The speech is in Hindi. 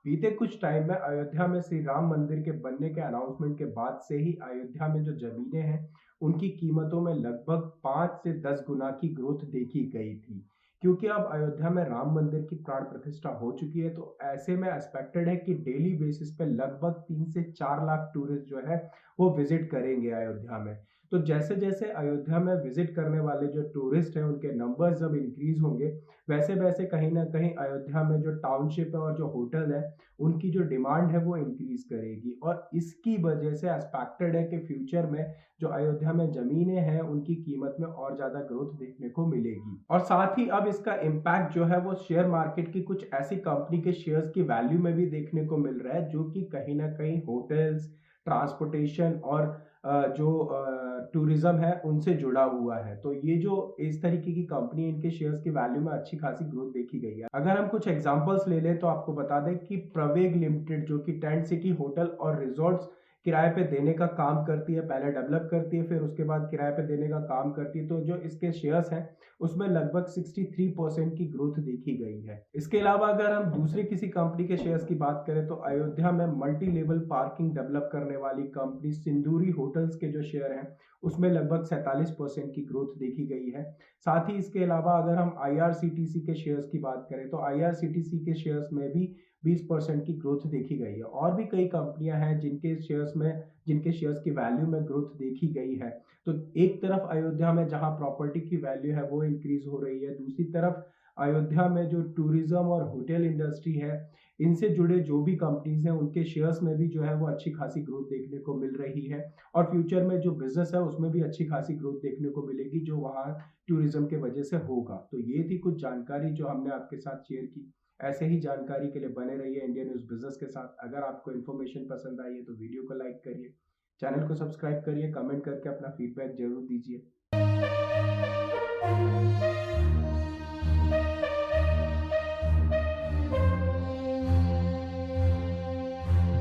बीते कुछ टाइम में अयोध्या में श्री राम मंदिर के बनने के अनाउंसमेंट के बाद से ही अयोध्या में जो जमीनें हैं, उनकी कीमतों में लगभग 5 से 10 गुना की ग्रोथ देखी गई थी। क्योंकि अब अयोध्या में राम मंदिर की प्राण प्रतिष्ठा हो चुकी है, तो ऐसे में एक्सपेक्टेड है कि डेली बेसिस पे लगभग 3 से 4 लाख टूरिस्ट जो है, वो विजिट करेंगे अयोध्या में। तो जैसे-जैसे अयोध्या में विजिट करने वाले जो टूरिस्ट हैं, उनके नंबर्स जब इंक्रीज़ होंगे, वैसे-वैसे कहीं न कहीं अयोध्या में जो टाउनशिप है और जो होटल है, उनकी जो डिमांड है वो इंक्रीज़ करेगी और इसकी वजह से एक्सपेक्टेड है कि फ्यूचर में जो अयोध्या में ज़मीनें हैं, उनकी कीमत में और ज़्यादा ग्रोथ देखने को मिलेगी। और साथ ही अब इसका इम्पैक्ट जो है वो शेयर मार्केट की कुछ ऐसी कंपनी के शेयर्स की वैल्यू में भी देखने को मिल रहा है, जो कि कहीं न कहीं होटल्स, ट्रांसपोर्टेशन और टूरिज्म है उनसे जुड़ा हुआ है। तो ये जो इस तरीके की कंपनी इनके शेयर्स की वैल्यू में अच्छी खासी ग्रोथ देखी गई है। अगर हम कुछ एग्जांपल्स ले लें तो आपको बता दें कि प्रवेग लिमिटेड जो कि टेंट सिटी होटल और रिजॉर्ट्स किराए पे देने का काम करती है, पहले डेवलप करती है, फिर उसके बाद किराए पे देने का काम करती है। तो जो इसके शेयर्स हैं, उसमें लगभग 63% की ग्रोथ देखी गई है। इसके अलावा अगर हम दूसरी किसी कंपनी के शेयर्स की बात करें तो अयोध्या में मल्टी लेवल पार्किंग डेवलप करने वाली कंपनी सिंदूरी होटल्स के जो शेयर हैं, उसमें लगभग 47% की ग्रोथ देखी गई है। साथ ही इसके अलावा अगर हम आईआरसीटीसी के शेयर्स की बात करें तो आईआरसीटीसी के शेयर्स में भी 20% की ग्रोथ देखी गई है। और भी कई कंपनियां हैं जिनके शेयर्स की वैल्यू में ग्रोथ देखी गई है। तो एक तरफ अयोध्या में जहां प्रॉपर्टी की वैल्यू है वो इंक्रीज हो रही है, दूसरी तरफ अयोध्या में जो टूरिज्म और होटल इंडस्ट्री है, इनसे जुड़े जो भी कंपनीज हैं उनके शेयर्स में भी जो है वो अच्छी खासी ग्रोथ देखने को मिल रही है। और फ्यूचर में जो बिजनेस है उसमें भी अच्छी खासी ग्रोथ देखने को मिलेगी, जो वहाँ टूरिज्म के वजह से होगा। तो ये थी कुछ जानकारी जो हमने आपके साथ शेयर की। ऐसे ही जानकारी के लिए बने रहिए इंडिया न्यूज़ बिजनेस के साथ। अगर आपको इन्फॉर्मेशन पसंद आई है तो वीडियो को लाइक करिए, चैनल को सब्सक्राइब करिए, कमेंट करके अपना फीडबैक जरूर दीजिए।